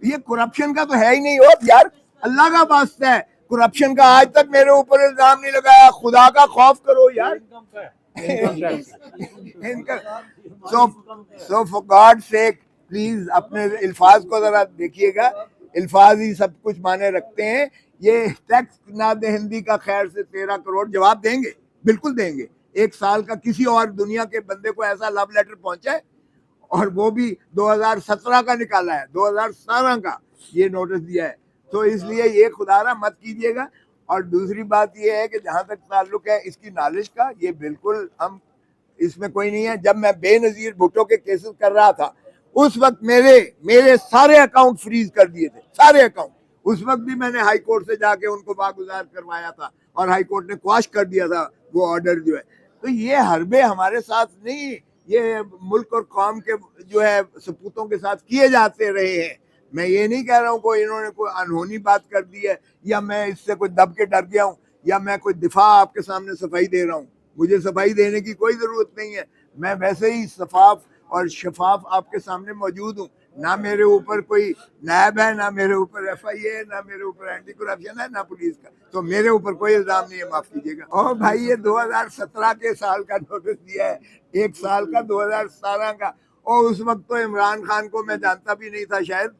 ये करप्शन का तो है ही नहीं हो यार, अल्लाह का वास्ता है, करप्शन का आज तक मेरे ऊपर इल्जाम नहीं लगाया, खुदा का खौफ करो यार। इनका so for God sake please अपने अल्फाज को जरा देखिएगा, अल्फाज ही सब कुछ माने रखते हैं। ये टैक्स ना दे हिंदी का खैर से 13 करोड़ जवाब देंगे, बिल्कुल देंगे। 1 साल का किसी और दुनिया के बंदे को ऐसा लव लेटर पहुंचा है, और वो भी 2017 का निकाला है, 2017 का ये नोटिस दिया है। तो इसलिए ये खुदारा मत कीजिएगा। और दूसरी बात ये है कि जहां तक ताल्लुक है इसकी नॉलेज का, ये बिल्कुल हम इसमें कोई नहीं है। जब मैं बेनजीर भुट्टो के केसेस कर रहा था उस वक्त मेरे सारे अकाउंट फ्रीज कर दिए थे, सारे अकाउंट। उस वक्त भी मैंने हाई कोर्ट से जाके उनको बागुजार करवाया था और हाई कोर्ट ने क्वाश कर दिया था वो ऑर्डर जो है। तो ये हरबे हमारे साथ नहीं, ये मुल्क और कौम के जो है सपूतों के साथ किए जाते रहे हैं। मैं ये नहीं कह रहा हूँ कोई इन्होंने कोई अनहोनी बात कर दी है, या मैं इससे कोई दब के डर गया हूँ, या मैं कोई दिफा आपके सामने सफाई दे रहा हूँ। मुझे सफाई देने की कोई जरूरत नहीं है, मैं वैसे ही सफाफ और शफाफ आपके सामने मौजूद हूँ। ना मेरे ऊपर कोई नैब है, ना मेरे ऊपर FIA है, ना मेरे ऊपर एंटी करप्शन है, ना पुलिस का। तो मेरे ऊपर कोई इल्जाम नहीं है, माफ कीजिएगा। और भाई ये 2017 के साल का नोटिस दिया है, 1 साल का 2017 का। और उस वक्त तो इमरान खान को मैं जानता भी नहीं था, शायद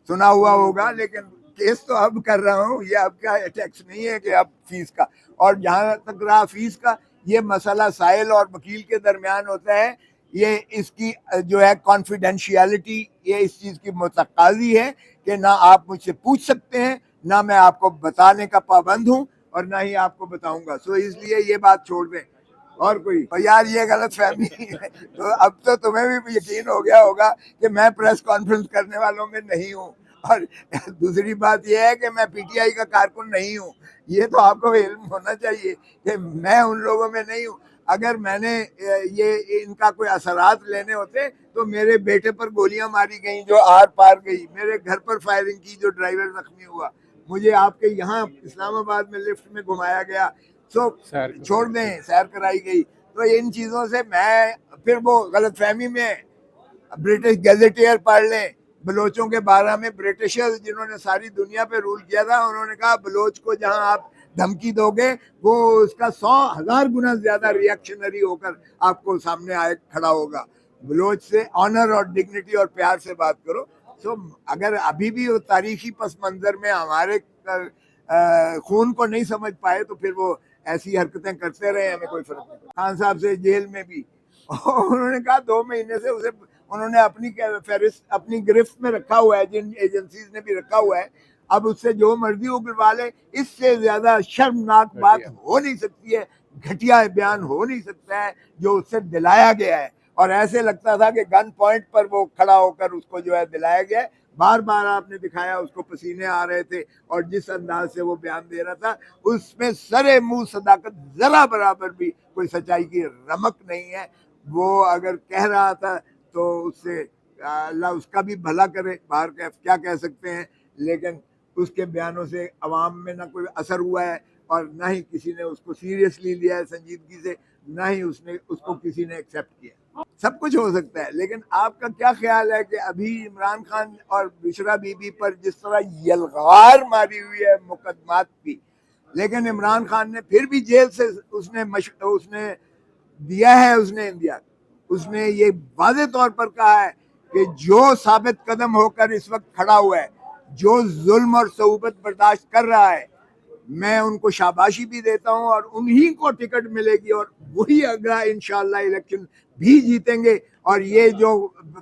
सुना हुआ होगा, लेकिन केस तो अब कर रहा हूँ। ये आपका टैक्स नहीं है कि अब फीस का। और जहां तक रहा फीस का, ये मसला साहिल और वकील के दरमियान होता है। ये इसकी जो है कॉन्फिडेंशियलिटी, ये इस चीज की मुतकाजी है कि ना आप मुझसे पूछ सकते हैं, ना मैं आपको बताने का पाबंद हूँ, और ना ही आपको बताऊंगा। सो इसलिए ये बात छोड़ दें। और कोई और यार ये गलत फहमी है। तो अब तो तुम्हें भी यकीन हो गया होगा कि मैं प्रेस कॉन्फ्रेंस करने वालों में नहीं हूँ। और दूसरी बात यह है कि मैं PTI का कारकुन नहीं हूँ। ये तो आपको इल्म होना चाहिए कि मैं उन लोगों में नहीं हूँ। अगर मैंने ये इनका कोई असरात लेने होते तो मेरे बेटे पर गोलियां मारी गई जो आर पार गई, मेरे घर पर फायरिंग की जो ड्राइवर जख्मी हुआ, मुझे आपके यहाँ इस्लामाबाद में लिफ्ट में घुमाया गया, सो छोड़ दें, सैर कराई गई। तो इन चीजों से मैं फिर वो गलत फहमी में ब्रिटिश गैजेटियर पढ़ लें बलोचों के बारे में। ब्रिटिशर्स जिन्होंने सारी दुनिया पे रूल किया था, उन्होंने कहा बलोच को जहां आप धमकी दोगे वो उसका 100,000 गुना ज्यादा रिएक्शनरी होकर आपको सामने आए खड़ा होगा। बलोच से ऑनर और डिग्निटी और प्यार से बात करो। तो अगर अभी भी वो तारीखी पस मंजर में हमारे खून को नहीं समझ पाए तो फिर वो ऐसी हरकतें करते रहे, हमें कोई फर्क नहीं। खान साहब से जेल में भी उन्होंने कहा 2 महीने से उसे उन्होंने अपनी फेरिस्त अपनी गिरफ्त में रखा हुआ है, जिन एजेंसीज ने भी रखा हुआ है। अब उससे जो मर्जी उगलवा ले, इससे ज्यादा शर्मनाक बात हो नहीं सकती है, घटिया बयान हो नहीं सकता है जो उससे दिलाया गया है। और ऐसे लगता था कि गन पॉइंट पर वो खड़ा होकर उसको जो है दिलाया गया है। बार बार आपने दिखाया उसको पसीने आ रहे थे, और जिस अंदाज से वो बयान दे रहा था उसमें सरे मुंह सदाकत जरा बराबर भी कोई सच्चाई की रमक नहीं है। वो अगर कह रहा था तो उससे अल्लाह उसका भी भला करे, बाहर का क्या कह सकते हैं। लेकिन उसके बयानों से अवाम में ना कोई असर हुआ है, और ना ही किसी ने उसको सीरियसली लिया है संजीदगी से, ना ही उसको किसी ने एक्सेप्ट किया। सब कुछ हो सकता है, लेकिन आपका क्या ख्याल है कि अभी इमरान खान और बुशरा बीबी पर जिस तरह यलगार मारी हुई है मुकदमात की, लेकिन इमरान खान ने फिर भी जेल से उसने दिया है, उसने ये वाज़े तौर पर कहा है कि जो साबित कदम होकर इस वक्त खड़ा हुआ है, जो जुल्म और सऊबत बर्दाश्त कर रहा है, मैं उनको शाबाशी भी देता हूं, और उन्हीं को टिकट मिलेगी, और वही अगला इंशाल्लाह इलेक्शन भी जीतेंगे। और ये जो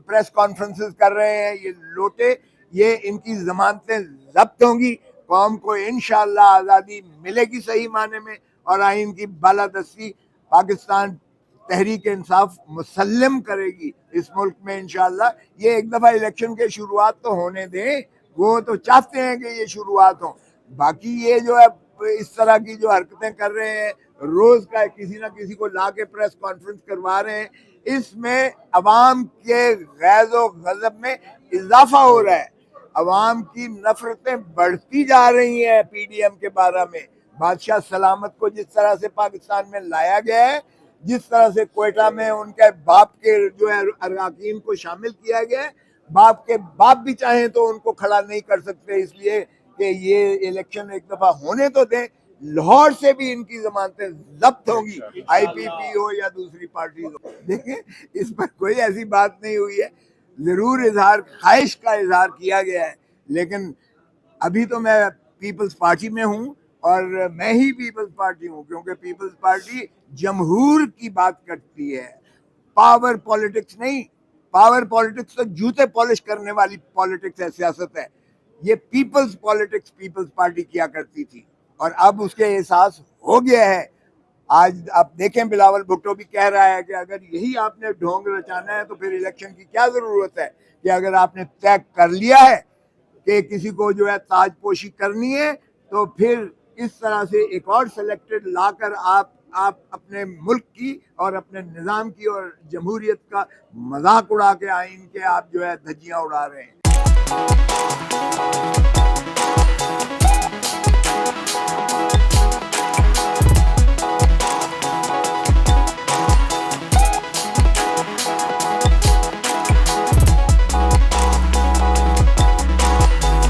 प्रेस कॉन्फ्रेंसेस कर रहे हैं ये लोटे, ये इनकी जमानतें जब्त होंगी, कौम को इंशाल्लाह आज़ादी मिलेगी सही माने में, और आइन की बालादस्ती पाकिस्तान तहरीक इंसाफ मुसल्लम करेगी इस मुल्क में इंशाल्लाह। ये एक दफा इलेक्शन के शुरुआत तो होने दें, वो तो चाहते हैं कि ये शुरुआत हो। बाकी ये जो है इस तरह की जो हरकतें कर रहे हैं, रोज का किसी ना किसी को ला के प्रेस कॉन्फ्रेंस करवा रहे हैं, इसमें अवाम के गैज़ो गज़ब में इजाफा हो रहा है। अवाम की नफरतें बढ़ती जा रही हैं PDM के बारे में। बादशाह सलामत को जिस तरह से पाकिस्तान में लाया गया है, जिस तरह से क्वेटा में उनके बाप के जो है अरकान को शामिल किया गया है, बाप के बाप भी चाहें तो उनको खड़ा नहीं कर सकते, इसलिए कि ये इलेक्शन एक दफा होने तो दें। लाहौर से भी इनकी जमानतें जब्त होंगी, आईपीपी हो या दूसरी पार्टी हो। देखिए, इस पर कोई ऐसी बात नहीं हुई है, जरूर इजहार ख्वाहिश का इजहार किया गया है, लेकिन अभी तो मैं पीपल्स पार्टी में हूँ और मैं ही पीपल्स पार्टी हूँ, क्योंकि पीपल्स पार्टी जमहूर की बात करती है, पावर पॉलिटिक्स नहीं। पावर पॉलिटिक्स तो जूते पॉलिश करने वाली पॉलिटिक्स है, सियासत है। ये पीपल्स पॉलिटिक्स पीपल्स पार्टी किया करती थी और अब उसके एहसास हो गया है। आज आप देखें, बिलावल भुट्टो भी कह रहा है कि अगर यही आपने ढोंग रचाना है तो फिर इलेक्शन की क्या जरूरत है, कि अगर आपने तय कर लिया है कि किसी को जो है ताजपोशी करनी है, तो फिर इस तरह से एक और सिलेक्टेड लाकर आप अपने मुल्क की और अपने निज़ाम की और जमहूरियत का मजाक उड़ा के आइन के आप जो है धज्जियां उड़ा रहे हैं।